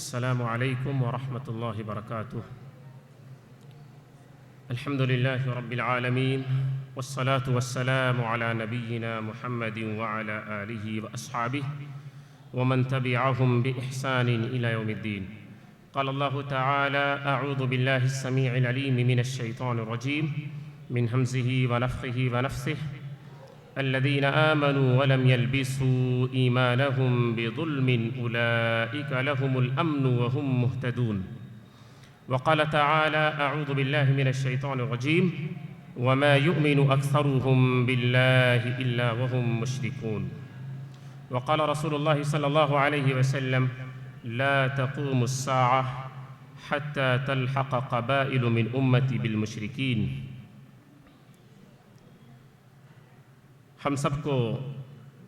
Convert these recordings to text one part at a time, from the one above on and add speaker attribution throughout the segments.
Speaker 1: السلام علیکم ورحمۃ اللہ وبرکاتہ۔ الحمد للہ رب العالمین والصلاة والسلام علی نبینا محمد وعلی آلہ واصحابہ ومن تبعهم بإحسان إلى يوم الدین۔ قال اللہ تعالی اعوذ باللہ السمیع العلیم من الشیطان الرجیم من ہمزہ ونفخہ ونفثہ الذین آمنوا ولم يلبسوا ایمانهم بظلم اولئک لهم الامن وهم مہتدون۔ وقال تعالی اعوذ باللہ من الشیطان الرجیم وما يؤمن اکثرهم باللہ الا وهم مشرکون۔ وقال رسول اللہ صلی اللہ علیہ وسلم لا تقوم الساعة حتى تلحق قبائل من امتی بالمشرکین۔ ہم سب کو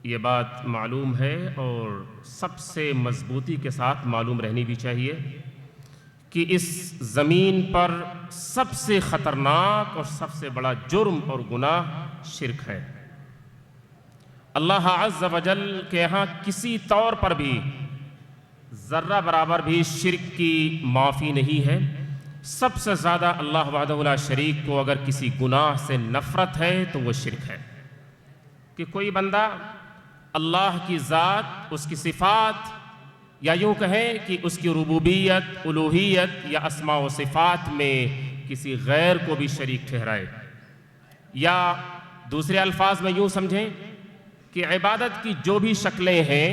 Speaker 1: یہ بات معلوم ہے اور سب سے مضبوطی کے ساتھ معلوم رہنی بھی چاہیے کہ اس زمین پر سب سے خطرناک اور سب سے بڑا جرم اور گناہ شرک ہے۔ اللہ عز و جل کے یہاں کسی طور پر بھی ذرہ برابر بھی شرک کی معافی نہیں ہے۔ سب سے زیادہ اللہ وحدہ لا شریک کو اگر کسی گناہ سے نفرت ہے تو وہ شرک ہے، کہ کوئی بندہ اللہ کی ذات، اس کی صفات، یا یوں کہیں کہ اس کی ربوبیت، الوہیت یا اسماء و صفات میں کسی غیر کو بھی شریک ٹھہرائے، یا دوسرے الفاظ میں یوں سمجھیں کہ عبادت کی جو بھی شکلیں ہیں،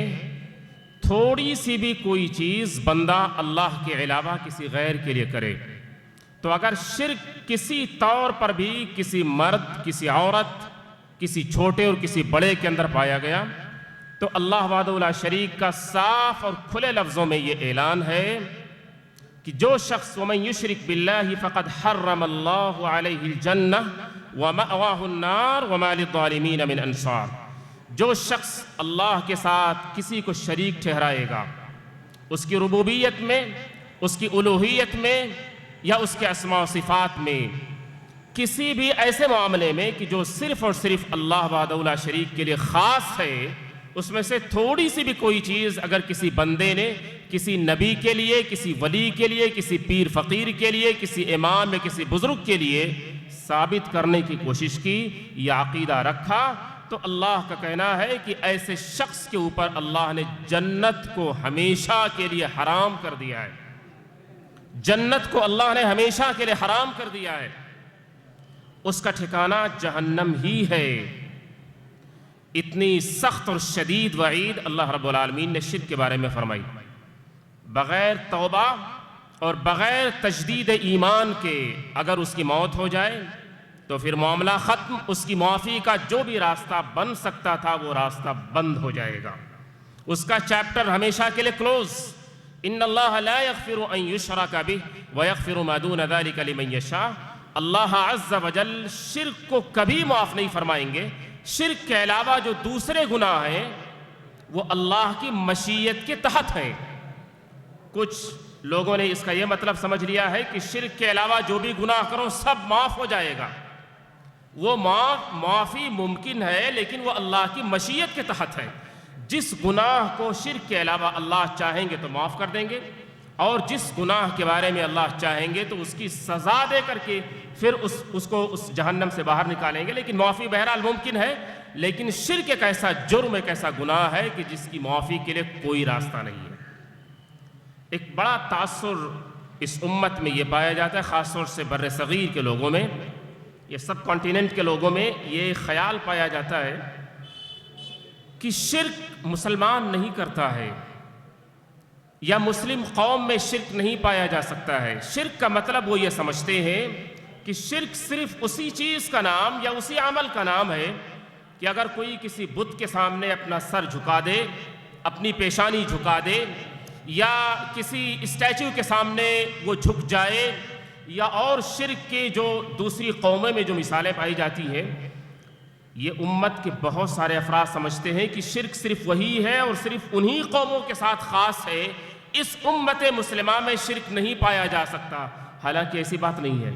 Speaker 1: تھوڑی سی بھی کوئی چیز بندہ اللہ کے علاوہ کسی غیر کے لیے کرے تو اگر شرک کسی طور پر بھی کسی مرد، کسی عورت، کسی چھوٹے اور کسی بڑے کے اندر پایا گیا تو اللہ وحدہ لا شریک کا صاف اور کھلے لفظوں میں یہ اعلان ہے کہ جو شخص ومن یشرک باللہ فقد حرم اللہ علیہ الجنہ ومأواہ النار وما للظالمین من انصار۔ جو شخص اللہ کے ساتھ کسی کو شریک ٹھہرائے گا اس کی ربوبیت میں، اس کی الوہیت میں یا اس کے اسماء و صفات میں، کسی بھی ایسے معاملے میں کہ جو صرف اور صرف اللہ وحدہ لا شریک کے لیے خاص ہے، اس میں سے تھوڑی سی بھی کوئی چیز اگر کسی بندے نے کسی نبی کے لیے، کسی ولی کے لیے، کسی پیر فقیر کے لیے، کسی امام یا کسی بزرگ کے لیے ثابت کرنے کی کوشش کی یا عقیدہ رکھا تو اللہ کا کہنا ہے کہ ایسے شخص کے اوپر اللہ نے جنت کو ہمیشہ کے لیے حرام کر دیا ہے۔ جنت کو اللہ نے ہمیشہ کے لیے حرام کر دیا ہے، اس کا ٹھکانہ جہنم ہی ہے۔ اتنی سخت اور شدید وعید اللہ رب العالمین نے شرک کے بارے میں فرمائی۔ بغیر توبہ اور بغیر تجدید ایمان کے اگر اس کی موت ہو جائے تو پھر معاملہ ختم، اس کی معافی کا جو بھی راستہ بن سکتا تھا وہ راستہ بند ہو جائے گا، اس کا چیپٹر ہمیشہ کے لیے کلوز۔ ان اللہ لا یغفر ان یشرک بہ ویغفر ما دون ذلک لمن یشاء۔ اللہ عز و جل شرک کو کبھی معاف نہیں فرمائیں گے۔ شرک کے علاوہ جو دوسرے گناہ ہیں وہ اللہ کی مشیت کے تحت ہیں۔ کچھ لوگوں نے اس کا یہ مطلب سمجھ لیا ہے کہ شرک کے علاوہ جو بھی گناہ کرو سب معاف ہو جائے گا۔ وہ معافی ممکن ہے لیکن وہ اللہ کی مشیت کے تحت ہے۔ جس گناہ کو شرک کے علاوہ اللہ چاہیں گے تو معاف کر دیں گے، اور جس گناہ کے بارے میں اللہ چاہیں گے تو اس کی سزا دے کر کے پھر اس کو اس جہنم سے باہر نکالیں گے، لیکن معافی بہرحال ممکن ہے۔ لیکن شرک ایک ایسا جرم، ایک ایسا گناہ ہے کہ جس کی معافی کے لیے کوئی راستہ نہیں ہے۔ ایک بڑا تاثر اس امت میں یہ پایا جاتا ہے، خاص طور سے بر صغیر کے لوگوں میں، یہ سب کانٹیننٹ کے لوگوں میں یہ خیال پایا جاتا ہے کہ شرک مسلمان نہیں کرتا ہے، یا مسلم قوم میں شرک نہیں پایا جا سکتا ہے۔ شرک کا مطلب وہ یہ سمجھتے ہیں کہ شرک صرف اسی چیز کا نام یا اسی عمل کا نام ہے کہ اگر کوئی کسی بت کے سامنے اپنا سر جھکا دے، اپنی پیشانی جھکا دے، یا کسی اسٹیچو کے سامنے وہ جھک جائے، یا اور شرک کے جو دوسری قوموں میں جو مثالیں پائی جاتی ہیں، یہ امت کے بہت سارے افراد سمجھتے ہیں کہ شرک صرف وہی ہے اور صرف انہی قوموں کے ساتھ خاص ہے، اس امت مسلمہ میں شرک نہیں پایا جا سکتا، حالانکہ ایسی بات نہیں ہے۔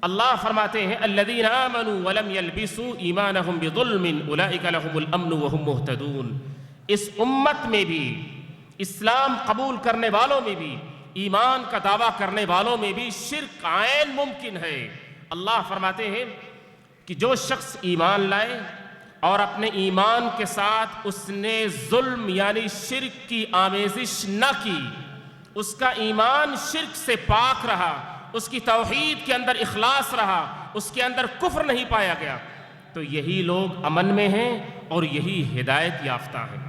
Speaker 1: اللہ فرماتے ہیں الذین آمنوا ولم یلبسوا ایمانہم بظلم اولئک لہم الامن وہم مہتدون۔ اس امت میں بھی اسلام قبول کرنے والوں میں بھی، ایمان کا دعویٰ کرنے والوں میں بھی شرک عین ممکن ہے۔ اللہ فرماتے ہیں کہ جو شخص ایمان لائے اور اپنے ایمان کے ساتھ اس نے ظلم یعنی شرک کی آمیزش نہ کی، اس کا ایمان شرک سے پاک رہا، اس کی توحید کے اندر اخلاص رہا، اس کے اندر کفر نہیں پایا گیا، تو یہی لوگ امن میں ہیں اور یہی ہدایت یافتہ ہیں۔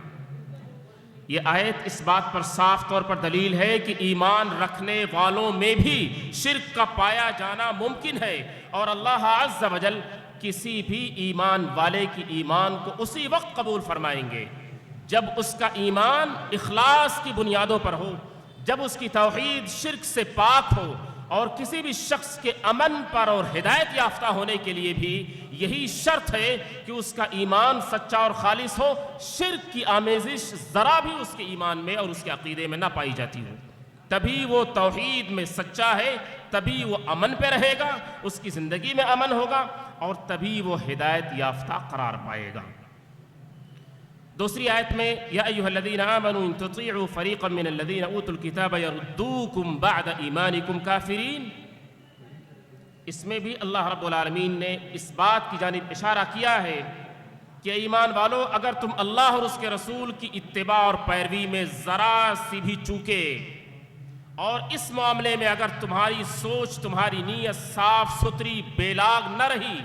Speaker 1: یہ آیت اس بات پر صاف طور پر دلیل ہے کہ ایمان رکھنے والوں میں بھی شرک کا پایا جانا ممکن ہے، اور اللہ عز و جل کسی بھی ایمان والے کی ایمان کو اسی وقت قبول فرمائیں گے جب اس کا ایمان اخلاص کی بنیادوں پر ہو، جب اس کی توحید شرک سے پاک ہو، اور کسی بھی شخص کے امن پر اور ہدایت یافتہ ہونے کے لیے بھی یہی شرط ہے کہ اس کا ایمان سچا اور خالص ہو، شرک کی آمیزش ذرا بھی اس کے ایمان میں اور اس کے عقیدے میں نہ پائی جاتی ہو، تبھی وہ توحید میں سچا ہے، تبھی وہ امن پہ رہے گا، اس کی زندگی میں امن ہوگا، اور تبھی وہ ہدایت یافتہ قرار پائے گا۔ دوسری آیت میں یا ایھا الذین آمنوا ان تطیعوا فریقا من الذین اوتوا الکتاب یردوکم بعد ایمانکم کافرین، اس میں بھی اللہ رب العالمین نے اس بات کی جانب اشارہ کیا ہے کہ ایمان والو، اگر تم اللہ اور اس کے رسول کی اتباع اور پیروی میں ذرا سی بھی چوکے، اور اس معاملے میں اگر تمہاری سوچ، تمہاری نیت صاف ستھری بے لاگ نہ رہی،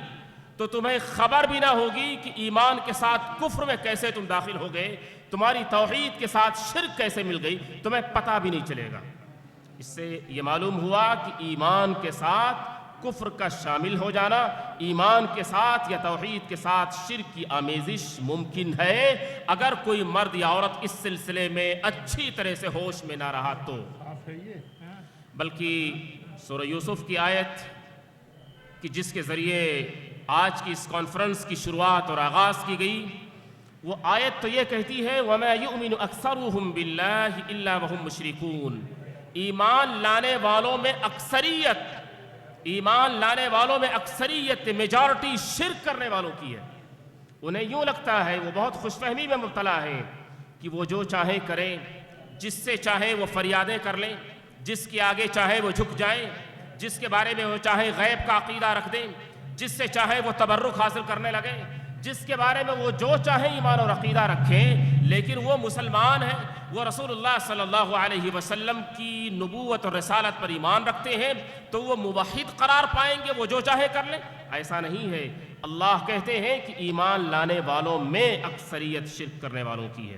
Speaker 1: تو تمہیں خبر بھی نہ ہوگی کہ ایمان کے ساتھ کفر میں کیسے تم داخل ہو گئے، تمہاری توحید کے ساتھ شرک کیسے مل گئی، تمہیں پتہ بھی نہیں چلے گا۔ اس سے یہ معلوم ہوا کہ ایمان کے ساتھ کفر کا شامل ہو جانا، ایمان کے ساتھ یا توحید کے ساتھ شرک کی آمیزش ممکن ہے، اگر کوئی مرد یا عورت اس سلسلے میں اچھی طرح سے ہوش میں نہ رہا تو۔ بلکہ سورہ یوسف کی آیت کہ جس کے ذریعے آج کی اس کانفرنس کی شروعات اور آغاز کی گئی، وہ آیت تو یہ کہتی ہے وَمَا يُؤْمِنُ أَكْثَرُهُمْ بِاللَّهِ إِلَّا وَهُمْ مُشْرِكُونَ، ایمان لانے والوں میں اکثریت میجارٹی شرک کرنے والوں کی ہے۔ انہیں یوں لگتا ہے، وہ بہت خوش فہمی میں مبتلا ہے کہ وہ جو چاہے کریں، جس سے چاہے وہ فریادیں کر لیں، جس کے آگے چاہے وہ جھک جائیں، جس کے بارے میں وہ چاہے غیب کا عقیدہ رکھ دیں، جس سے چاہے وہ تبرک حاصل کرنے لگے، جس کے بارے میں وہ جو چاہے ایمان اور عقیدہ رکھیں، لیکن وہ مسلمان ہیں، وہ رسول اللہ صلی اللہ علیہ وسلم کی نبوت اور رسالت پر ایمان رکھتے ہیں، تو وہ موحد قرار پائیں گے، وہ جو چاہے کر لیں؟ ایسا نہیں ہے۔ اللہ کہتے ہیں کہ ایمان لانے والوں میں اکثریت شرک کرنے والوں کی ہے۔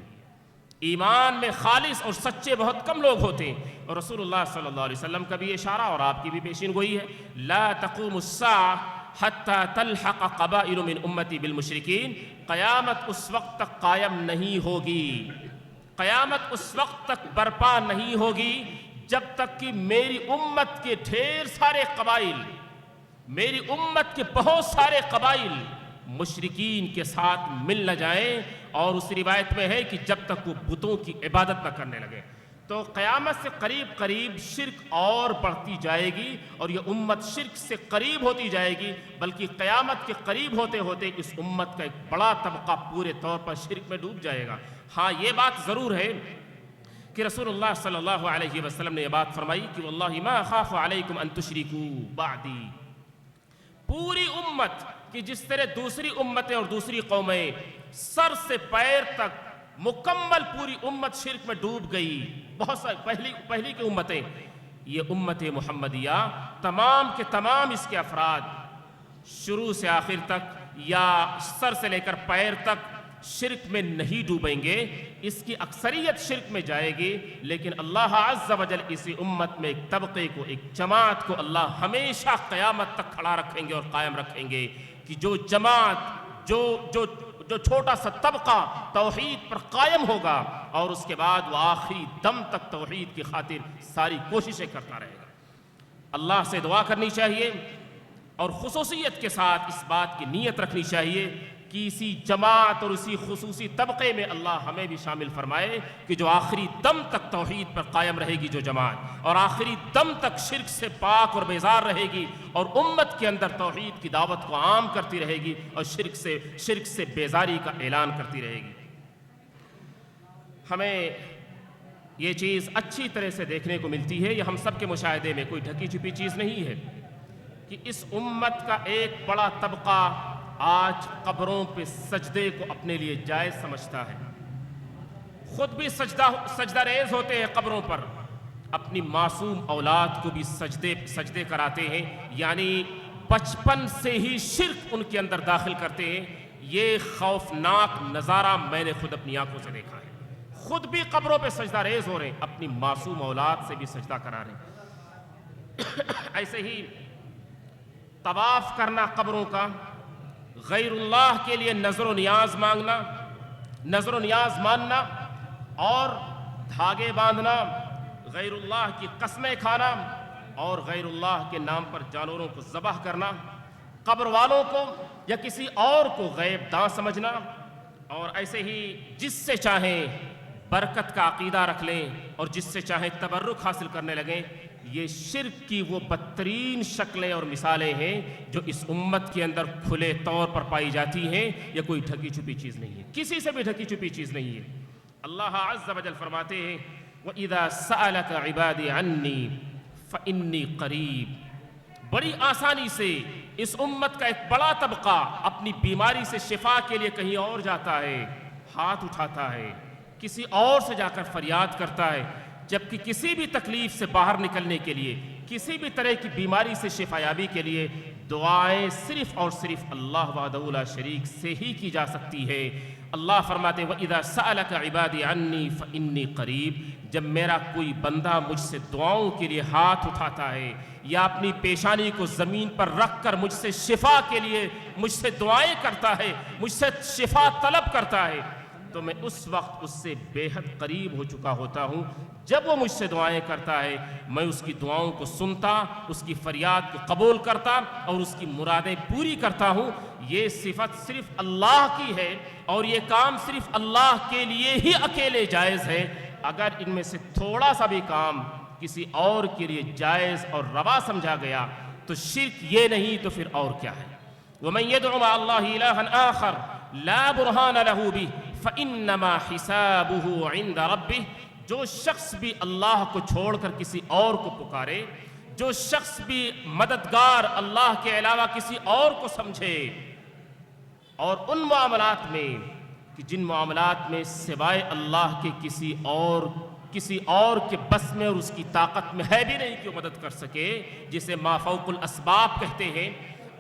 Speaker 1: ایمان میں خالص اور سچے بہت کم لوگ ہوتے ہیں، اور رسول اللہ صلی اللہ علیہ وسلم کا بھی اشارہ اور آپ کی بھی پیشین گوئی ہے، لا تقوم الساعة حتی تلحق قبائل من امتی بالمشرکین، قیامت اس وقت تک قائم نہیں ہوگی، قیامت اس وقت تک برپا نہیں ہوگی جب تک کہ میری امت کے ڈھیر سارے قبائل، میری امت کے بہت سارے قبائل مشرکین کے ساتھ مل نہ جائیں، اور اس روایت میں ہے کہ جب تک وہ بتوں کی عبادت نہ کرنے لگے۔ تو قیامت سے قریب قریب شرک اور بڑھتی جائے گی، اور یہ امت شرک سے قریب ہوتی جائے گی، بلکہ قیامت کے قریب ہوتے ہوتے اس امت کا ایک بڑا طبقہ پورے طور پر شرک میں ڈوب جائے گا۔ ہاں یہ بات ضرور ہے کہ رسول اللہ صلی اللہ علیہ وسلم نے یہ بات فرمائی کہ واللہ ما اخاف علیکم ان تشرکوا بعدی، پوری امت کہ جس طرح دوسری امتیں اور دوسری قومیں سر سے پیر تک مکمل پوری امت شرک میں ڈوب گئی، بہت ساری پہلی کی امتیں، یہ امت محمدیہ تمام کے تمام اس کے افراد شروع سے آخر تک یا سر سے لے کر پیر تک شرک میں نہیں ڈوبیں گے، اس کی اکثریت شرک میں جائے گی، لیکن اللہ عز و جل اسی امت میں ایک طبقے کو، ایک جماعت کو اللہ ہمیشہ قیامت تک کھڑا رکھیں گے اور قائم رکھیں گے، کہ جو جماعت جو چھوٹا سا طبقہ توحید پر قائم ہوگا، اور اس کے بعد وہ آخری دم تک توحید کی خاطر ساری کوششیں کرتا رہے گا۔ اللہ سے دعا کرنی چاہیے، اور خصوصیت کے ساتھ اس بات کی نیت رکھنی چاہیے کہ اسی جماعت اور اسی خصوصی طبقے میں اللہ ہمیں بھی شامل فرمائے، کہ جو آخری دم تک توحید پر قائم رہے گی جو جماعت، اور آخری دم تک شرک سے پاک اور بیزار رہے گی، اور امت کے اندر توحید کی دعوت کو عام کرتی رہے گی، اور شرک سے بیزاری کا اعلان کرتی رہے گی۔ ہمیں یہ چیز اچھی طرح سے دیکھنے کو ملتی ہے، یہ ہم سب کے مشاہدے میں کوئی ڈھکی چھپی چیز نہیں ہے کہ اس امت کا ایک بڑا طبقہ آج قبروں پہ سجدے کو اپنے لیے جائز سمجھتا ہے، خود بھی سجدہ ریز ہوتے ہیں قبروں پر، اپنی معصوم اولاد کو بھی سجدے کراتے ہیں، یعنی بچپن سے ہی شرک ان کے اندر داخل کرتے ہیں۔ یہ خوفناک نظارہ میں نے خود اپنی آنکھوں سے دیکھا ہے، خود بھی قبروں پہ سجدہ ریز ہو رہے ہیں، اپنی معصوم اولاد سے بھی سجدہ کرا رہے ہیں۔ ایسے ہی طواف کرنا قبروں کا، غیر اللہ کے لیے نظر و نیاز مانگنا، نظر و نیاز ماننا اور دھاگے باندھنا، غیر اللہ کی قسمیں کھانا اور غیر اللہ کے نام پر جانوروں کو ذبح کرنا، قبر والوں کو یا کسی اور کو غیب داں سمجھنا، اور ایسے ہی جس سے چاہیں برکت کا عقیدہ رکھ لیں اور جس سے چاہیں تبرک حاصل کرنے لگیں، یہ شرک کی وہ بدترین شکلیں اور مثالیں ہیں جو اس امت کے اندر کھلے طور پر پائی جاتی ہیں۔ یہ کوئی ڈھکی چھپی چیز نہیں ہے، کسی سے بھی ڈھکی چھپی چیز نہیں ہے۔ اللہ عز و جل فرماتے ہیں وَإِذَا سَأَلَكَ عِبَادِي عَنِّي فَإِنِّي قَرِيب۔ بڑی آسانی سے اس امت کا ایک بڑا طبقہ اپنی بیماری سے شفا کے لیے کہیں اور جاتا ہے، ہاتھ اٹھاتا ہے، کسی اور سے جا کر فریاد کرتا ہے، جبکہ کسی بھی تکلیف سے باہر نکلنے کے لیے، کسی بھی طرح کی بیماری سے شفا یابی کے لیے دعائیں صرف اور صرف اللہ وحدہ لا شریک سے ہی کی جا سکتی ہے۔ اللہ فرماتے وَإِذَا سَأَلَكَ عِبَادِي عَنِّي فَإِنِّي قَرِيب۔ جب میرا کوئی بندہ مجھ سے دعاؤں کے لیے ہاتھ اٹھاتا ہے یا اپنی پیشانی کو زمین پر رکھ کر مجھ سے شفا کے لیے مجھ سے دعائیں کرتا ہے، مجھ سے شفا طلب کرتا ہے، تو میں اس وقت اس سے بے حد قریب ہو چکا ہوتا ہوں۔ جب وہ مجھ سے دعائیں کرتا ہے میں اس کی دعاؤں کو سنتا، اس کی فریاد کو قبول کرتا اور اس کی مرادیں پوری کرتا ہوں۔ یہ صفت صرف اللہ کی ہے اور یہ کام صرف اللہ کے لیے ہی اکیلے جائز ہے۔ اگر ان میں سے تھوڑا سا بھی کام کسی اور کے لیے جائز اور روا سمجھا گیا تو شرک یہ نہیں تو پھر اور کیا ہے؟ وَمَن يَدْعُ مَعَ اللَّهِ إِلَٰهًا آخَرَ لَا بُرْهَانَ لَهُ بِهِ فَإِنَّمَا حِسَابُهُ عِندَ رَبِّهِ۔ جو شخص بھی اللہ کو چھوڑ کر کسی اور کو پکارے، جو شخص بھی مددگار اللہ کے علاوہ کسی اور کو سمجھے، اور ان معاملات میں کہ جن معاملات میں سوائے اللہ کے کسی اور کے بس میں اور اس کی طاقت میں ہے بھی نہیں کہ وہ مدد کر سکے، جسے ما فوق الاسباب کہتے ہیں،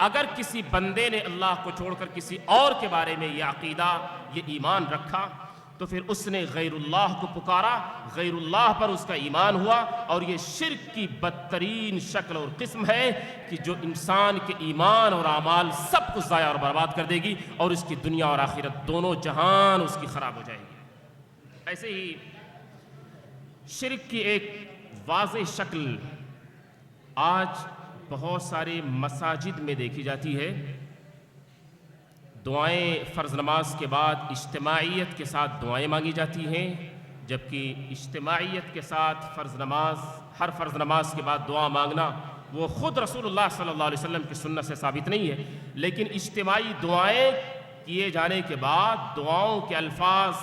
Speaker 1: اگر کسی بندے نے اللہ کو چھوڑ کر کسی اور کے بارے میں یہ عقیدہ، یہ ایمان رکھا، تو پھر اس نے غیر اللہ کو پکارا، غیر اللہ پر اس کا ایمان ہوا، اور یہ شرک کی بدترین شکل اور قسم ہے کہ جو انسان کے ایمان اور اعمال سب کچھ ضائع اور برباد کر دے گی اور اس کی دنیا اور آخرت دونوں جہان اس کی خراب ہو جائے گی۔ ایسے ہی شرک کی ایک واضح شکل آج بہت سارے مساجد میں دیکھی جاتی ہے۔ دعائیں فرض نماز کے بعد اجتماعیت کے ساتھ دعائیں مانگی جاتی ہیں، جبکہ اجتماعیت کے ساتھ ہر فرض نماز کے بعد دعا مانگنا وہ خود رسول اللہ صلی اللہ علیہ وسلم کی سنت سے ثابت نہیں ہے، لیکن اجتماعی دعائیں کیے جانے کے بعد دعاؤں کے الفاظ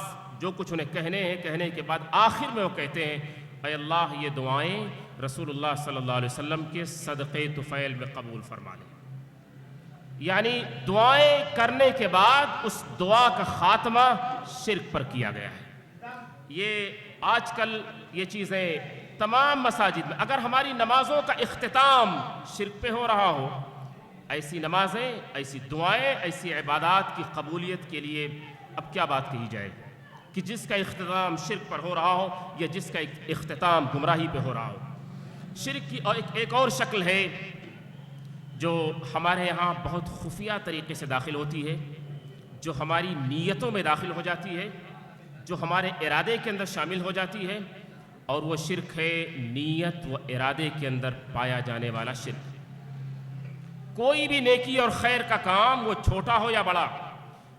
Speaker 1: جو کچھ انہیں کہنے ہیں، کہنے کے بعد آخر میں وہ کہتے ہیں اے اللہ یہ دعائیں رسول اللہ صلی اللہ علیہ وسلم کے صدقے طفیل میں قبول فرما لیں۔ یعنی دعائیں کرنے کے بعد اس دعا کا خاتمہ شرک پر کیا گیا ہے۔ یہ آج کل یہ چیزیں تمام مساجد میں، اگر ہماری نمازوں کا اختتام شرک پہ ہو رہا ہو، ایسی نمازیں، ایسی دعائیں، ایسی عبادات کی قبولیت کے لیے اب کیا بات کہی جائے کہ جس کا اختتام شرک پر ہو رہا ہو یا جس کا اختتام گمراہی پہ ہو رہا ہو۔ شرک کی ایک اور شکل ہے جو ہمارے یہاں بہت خفیہ طریقے سے داخل ہوتی ہے، جو ہماری نیتوں میں داخل ہو جاتی ہے، جو ہمارے ارادے کے اندر شامل ہو جاتی ہے، اور وہ شرک ہے نیت و ارادے کے اندر پایا جانے والا شرک۔ کوئی بھی نیکی اور خیر کا کام وہ چھوٹا ہو یا بڑا،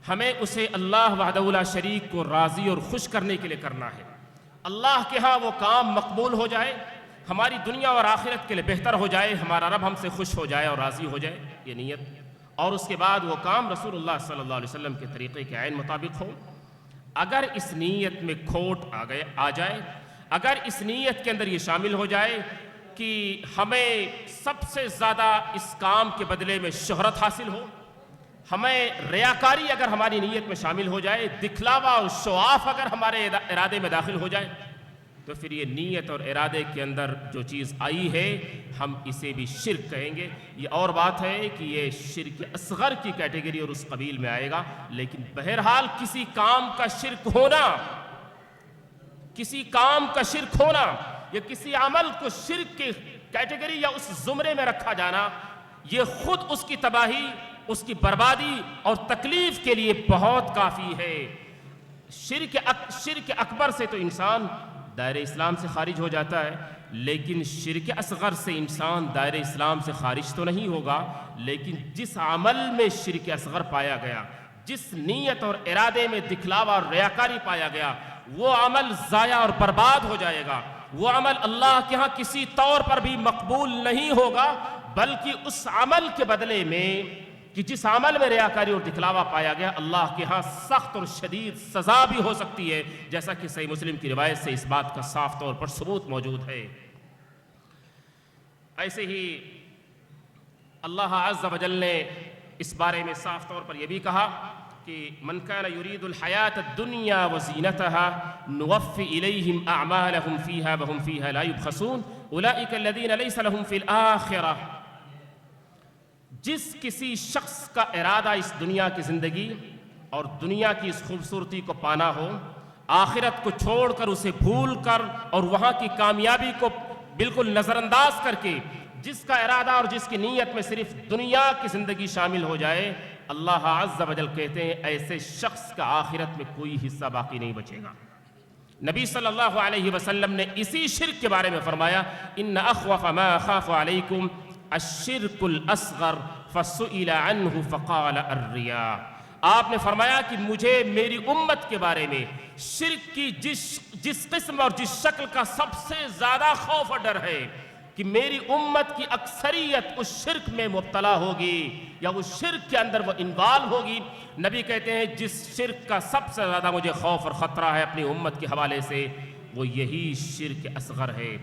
Speaker 1: ہمیں اسے اللہ وحدہ لا شریک کو راضی اور خوش کرنے کے لیے کرنا ہے۔ اللہ کے ہاں وہ کام مقبول ہو جائے، ہماری دنیا اور آخرت کے لیے بہتر ہو جائے، ہمارا رب ہم سے خوش ہو جائے اور راضی ہو جائے، یہ نیت۔ اور اس کے بعد وہ کام رسول اللہ صلی اللہ علیہ وسلم کے طریقے کے عین مطابق ہو۔ اگر اس نیت میں کھوٹ آ جائے، اگر اس نیت کے اندر یہ شامل ہو جائے کہ ہمیں سب سے زیادہ اس کام کے بدلے میں شہرت حاصل ہو، ہمیں ریاکاری اگر ہماری نیت میں شامل ہو جائے، دکھلاوا اور شواف اگر ہمارے ارادے میں داخل ہو جائے، تو پھر یہ نیت اور ارادے کے اندر جو چیز آئی ہے ہم اسے بھی شرک کہیں گے۔ یہ اور بات ہے کہ یہ شرک اصغر کی کیٹیگری اور اس قبیل میں آئے گا، لیکن بہرحال کسی کام کا شرک ہونا، کسی کام کا شرک ہونا یا کسی عمل کو شرک کی کیٹیگری یا اس زمرے میں رکھا جانا، یہ خود اس کی تباہی، اس کی بربادی اور تکلیف کے لیے بہت کافی ہے۔ شرک اکبر سے تو انسان دائرہ اسلام سے خارج ہو جاتا ہے، لیکن شرک اصغر سے انسان دائرہ اسلام سے خارج تو نہیں ہوگا، لیکن جس عمل میں شرک اصغر پایا گیا، جس نیت اور ارادے میں دکھلاوا اور ریاکاری پایا گیا، وہ عمل ضائع اور برباد ہو جائے گا۔ وہ عمل اللہ کے ہاں کسی طور پر بھی مقبول نہیں ہوگا، بلکہ اس عمل کے بدلے میں کہ جس عمل میں ریاکاری اور دکھلاوا پایا گیا، اللہ کے ہاں سخت اور شدید سزا بھی ہو سکتی ہے، جیسا کہ صحیح مسلم کی روایت سے اس بات کا صاف طور پر ثبوت موجود ہے۔ ایسے ہی اللہ عز و جل نے اس بارے میں صاف طور پر یہ بھی کہا کہ من کان یرید الحیات الدنیا وزینتها نوفی الیہم اعمالہم فیہا وہم فیہا لا یبخسون اولئک الذین لیس لہم فی الآخرہ۔ جس کسی شخص کا ارادہ اس دنیا کی زندگی اور دنیا کی اس خوبصورتی کو پانا ہو، آخرت کو چھوڑ کر اسے بھول کر اور وہاں کی کامیابی کو بالکل نظر انداز کر کے جس کا ارادہ اور جس کی نیت میں صرف دنیا کی زندگی شامل ہو جائے، اللہ عز و جل کہتے ہیں ایسے شخص کا آخرت میں کوئی حصہ باقی نہیں بچے گا۔ نبی صلی اللہ علیہ وسلم نے اسی شرک کے بارے میں فرمایا ان اخوف ما اخاف علیکم الشرک الاصغر فسئل عنہ فقال الریا۔ آپ نے فرمایا کہ مجھے میری امت کے بارے میں شرک کی جس قسم اور جس شکل کا سب سے زیادہ خوف اور ڈر ہے کہ میری امت کی اکثریت اس شرک میں مبتلا ہوگی یا اس شرک کے اندر وہ انوالو ہوگی۔ نبی کہتے ہیں جس شرک کا سب سے زیادہ مجھے خوف اور خطرہ ہے اپنی امت کے حوالے سے، وہ یہی شرک اصغر ہے۔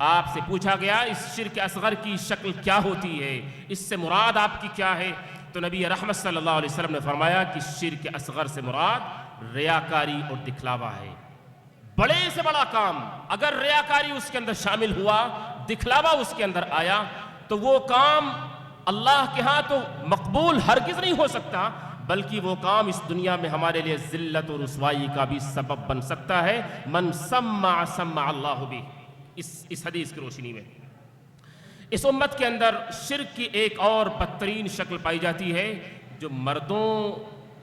Speaker 1: آپ سے پوچھا گیا اس شرک اصغر کی شکل کیا ہوتی ہے، اس سے مراد آپ کی کیا ہے؟ تو نبی رحمت صلی اللہ علیہ وسلم نے فرمایا کہ شرک اصغر سے مراد ریاکاری اور دکھلاوا ہے۔ بڑے سے بڑا کام اگر ریاکاری اس کے اندر شامل ہوا، دکھلاوا اس کے اندر آیا، تو وہ کام اللہ کے ہاں تو مقبول ہرگز نہیں ہو سکتا، بلکہ وہ کام اس دنیا میں ہمارے لیے ذلت اور رسوائی کا بھی سبب بن سکتا ہے۔ من سمع سمع اللہ بھی، اس حدیث کی روشنی میں اس امت کے اندر شرک کی ایک اور بدترین شکل پائی جاتی ہے جو مردوں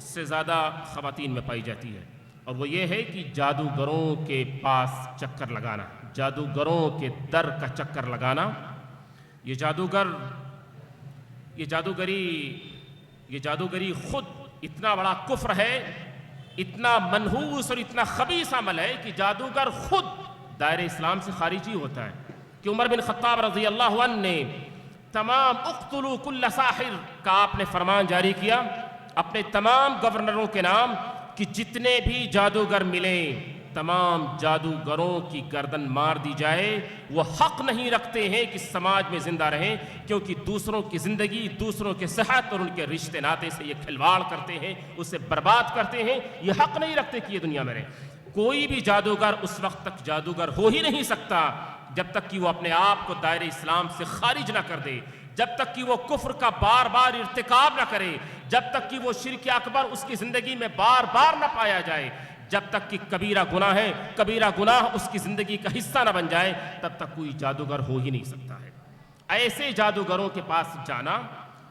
Speaker 1: سے زیادہ خواتین میں پائی جاتی ہے، اور وہ یہ ہے کہ جادوگروں کے پاس چکر لگانا، جادوگروں کے در کا چکر لگانا۔ یہ جادوگری خود اتنا بڑا کفر ہے، اتنا منحوس اور اتنا خبیث عمل ہے کہ جادوگر خود دائرہ اسلام سے خارج ہی ہوتا ہے۔ کہ عمر بن خطاب رضی اللہ عنہ نے تمام اقتلوا کل ساحر کا آپ نے فرمان جاری کیا اپنے تمام گورنروں کے نام کہ جتنے بھی جادوگر ملیں تمام جادوگروں کی گردن مار دی جائے۔ وہ حق نہیں رکھتے ہیں کہ سماج میں زندہ رہیں، کیونکہ دوسروں کی زندگی، دوسروں کے صحت اور ان کے رشتے ناطے سے یہ کھلواڑ کرتے ہیں، اسے برباد کرتے ہیں۔ یہ حق نہیں رکھتے کہ یہ دنیا میں رہیں۔ کوئی بھی جادوگر اس وقت تک جادوگر ہو ہی نہیں سکتا جب تک کہ وہ اپنے آپ کو دائرہ اسلام سے خارج نہ کر دے، جب تک کہ وہ کفر کا بار بار ارتکاب نہ کرے، جب تک کہ وہ شرک اکبر اس کی زندگی میں بار بار نہ پایا جائے، جب تک کہ کبیرہ گناہ اس کی زندگی کا حصہ نہ بن جائے، تب تک کوئی جادوگر ہو ہی نہیں سکتا ہے۔ ایسے جادوگروں کے پاس جانا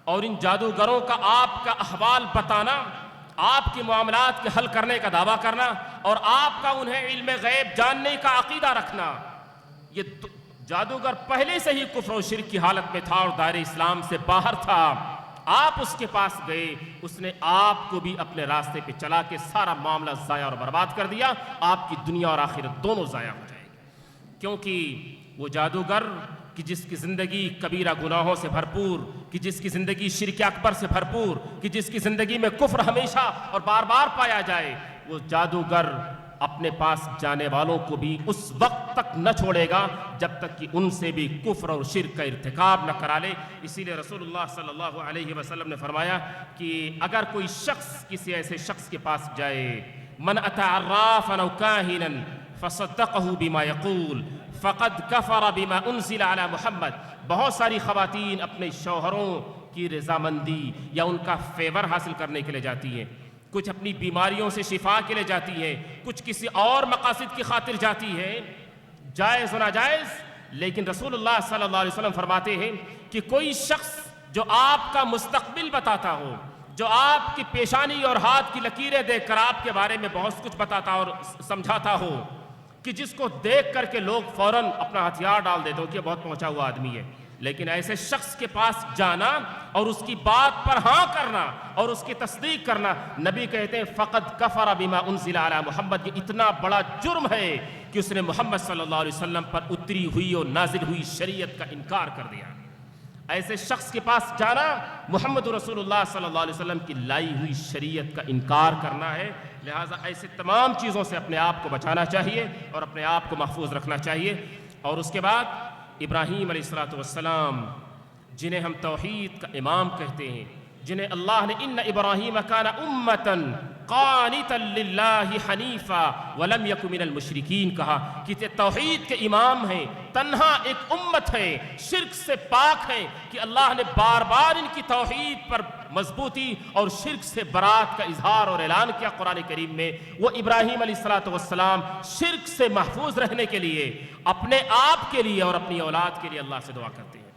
Speaker 1: اور ان جادوگروں کا آپ کا احوال بتانا، آپ کے معاملات کے حل کرنے کا دعویٰ کرنا اور آپ کا انہیں علم غیب جاننے کا عقیدہ رکھنا، یہ جادوگر پہلے سے ہی کفر و شرک کی حالت میں تھا اور دائرہ اسلام سے باہر تھا۔ آپ اس کے پاس گئے، اس نے آپ کو بھی اپنے راستے پہ چلا کے سارا معاملہ ضائع اور برباد کر دیا۔ آپ کی دنیا اور آخرت دونوں ضائع ہو جائے گی، کیونکہ وہ جادوگر کہ جس کی زندگی کبیرہ گناہوں سے بھرپور، کہ جس کی زندگی شرک اکبر سے بھرپور، کہ جس کی زندگی میں کفر ہمیشہ اور بار بار پایا جائے، وہ جادوگر اپنے پاس جانے والوں کو بھی اس وقت تک نہ چھوڑے گا جب تک کہ ان سے بھی کفر اور شرک کا ارتکاب نہ کرا لے۔ اسی لیے رسول اللہ صلی اللہ علیہ وسلم نے فرمایا کہ اگر کوئی شخص کسی ایسے شخص کے پاس جائے، من اتی عرافا او کاہنا فصدقہ بما یقول فقد کفر بما انزل علی محمد۔ بہت ساری خواتین اپنے شوہروں کی رضامندی یا ان کا فیور حاصل کرنے کے لیے جاتی ہیں، کچھ اپنی بیماریوں سے شفا کے لیے جاتی ہے، کچھ کسی اور مقاصد کی خاطر جاتی ہے، جائز و ناجائز، لیکن رسول اللہ صلی اللہ علیہ وسلم فرماتے ہیں کہ کوئی شخص جو آپ کا مستقبل بتاتا ہو، جو آپ کی پیشانی اور ہاتھ کی لکیریں دیکھ کر آپ کے بارے میں بہت کچھ بتاتا اور سمجھاتا ہو، کہ جس کو دیکھ کر کے لوگ فوراً اپنا ہتھیار ڈال دیتے ہو کہ یہ بہت پہنچا ہوا آدمی ہے، لیکن ایسے شخص کے پاس جانا اور اس کی بات پر ہاں کرنا اور اس کی تصدیق کرنا، نبی کہتے ہیں فقد کفر بما انزل علی محمد، یہ اتنا بڑا جرم ہے کہ اس نے محمد صلی اللہ علیہ وسلم پر اتری ہوئی اور نازل ہوئی شریعت کا انکار کر دیا۔ ایسے شخص کے پاس جانا محمد رسول اللہ صلی اللہ علیہ وسلم کی لائی ہوئی شریعت کا انکار کرنا ہے۔ لہٰذا ایسے تمام چیزوں سے اپنے آپ کو بچانا چاہیے اور اپنے آپ کو محفوظ رکھنا چاہیے۔ اور اس کے بعد ابراہیم علیہ السلام، جنہیں ہم توحید کا امام کہتے ہیں، جنہیں اللہ نے ان ابراہیم کان امتا قانتا للہ حنیفا ولم یک من المشرکین کہا، کہ یہ توحید کے امام ہیں، تنہا ایک امت ہے، شرک سے پاک ہے، کہ اللہ نے بار بار ان کی توحید پر مضبوطی اور شرک سے برات کا اظہار اور اعلان کیا قرآن کریم میں۔ وہ ابراہیم علیہ السلام شرک سے محفوظ رہنے کے لیے اپنے آپ کے لیے اور اپنی اولاد کے لیے اللہ سے دعا کرتے ہیں۔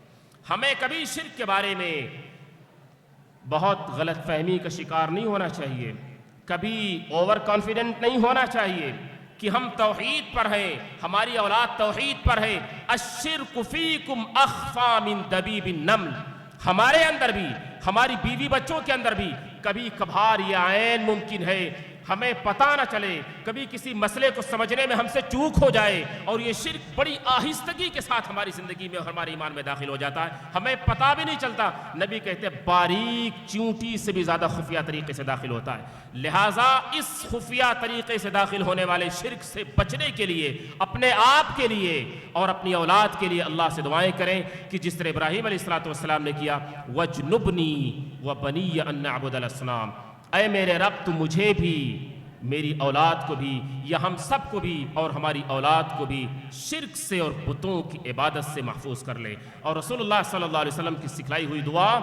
Speaker 1: ہمیں کبھی شرک کے بارے میں بہت غلط فہمی کا شکار نہیں ہونا چاہیے، کبھی اوور کانفیڈنٹ نہیں ہونا چاہیے کہ ہم توحید پر ہیں، ہماری اولاد توحید پر ہے۔ الشرک فیکم اخفی من دبیب النمل، ہمارے اندر بھی، ہماری بیوی بچوں کے اندر بھی کبھی کبھار یہ عین ممکن ہے، ہمیں پتہ نہ چلے، کبھی کسی مسئلے کو سمجھنے میں ہم سے چوک ہو جائے اور یہ شرک بڑی آہستگی کے ساتھ ہماری زندگی میں اور ہمارے ایمان میں داخل ہو جاتا ہے، ہمیں پتہ بھی نہیں چلتا۔ نبی کہتے ہیں باریک چونٹی سے بھی زیادہ خفیہ طریقے سے داخل ہوتا ہے۔ لہٰذا اس خفیہ طریقے سے داخل ہونے والے شرک سے بچنے کے لیے اپنے آپ کے لیے اور اپنی اولاد کے لیے اللہ سے دعائیں کریں کہ جس طرح ابراہیم علیہ السلام نے کیا، وَجْنُبْنِي وَبَنِيَّ أَن نَعْبُدَ الْأَصْنَامَ، اے میرے رب تو مجھے بھی، میری اولاد کو بھی، یا ہم سب کو بھی اور ہماری اولاد کو بھی شرک سے اور بتوں کی عبادت سے محفوظ کر لے۔ اور رسول اللہ صلی اللہ علیہ وسلم کی سکھلائی ہوئی دعا،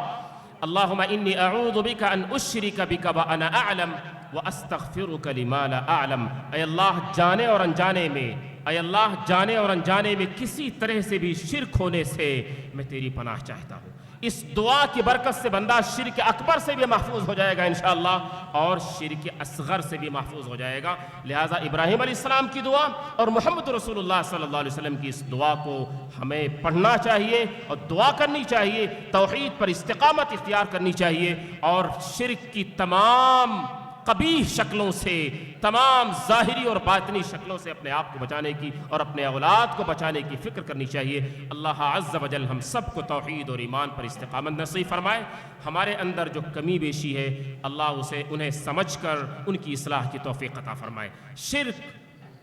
Speaker 1: اللہم انی اعوذ بک ان اشرک بک وانا اعلم واستغفرک لما لا اعلم، اے اللہ جانے اور انجانے میں، اے اللہ جانے اور انجانے میں کسی طرح سے بھی شرک ہونے سے میں تیری پناہ چاہتا ہوں۔ اس دعا کی برکت سے بندہ شرک اکبر سے بھی محفوظ ہو جائے گا انشاءاللہ، اور شرک اصغر سے بھی محفوظ ہو جائے گا۔ لہٰذا ابراہیم علیہ السلام کی دعا اور محمد رسول اللہ صلی اللہ علیہ وسلم کی اس دعا کو ہمیں پڑھنا چاہیے اور دعا کرنی چاہیے، توحید پر استقامت اختیار کرنی چاہیے، اور شرک کی تمام قبیح شکلوں سے، تمام ظاہری اور باطنی شکلوں سے اپنے آپ کو بچانے کی اور اپنے اولاد کو بچانے کی فکر کرنی چاہیے۔ اللہ عز و جل ہم سب کو توحید اور ایمان پر استقامت نصیب فرمائے۔ ہمارے اندر جو کمی بیشی ہے اللہ انہیں سمجھ کر ان کی اصلاح کی توفیق عطا فرمائے۔ شرک،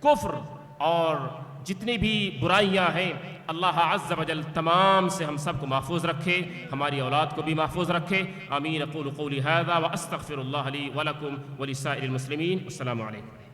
Speaker 1: کفر اور جتنی بھی برائیاں ہیں اللہ عز و جل تمام سے ہم سب کو محفوظ رکھے، ہماری اولاد کو بھی محفوظ رکھے۔ آمین۔ اقول قولی ھذا واستغفر اللہ لی ولکم ولسائر المسلمین۔ السلام علیکم۔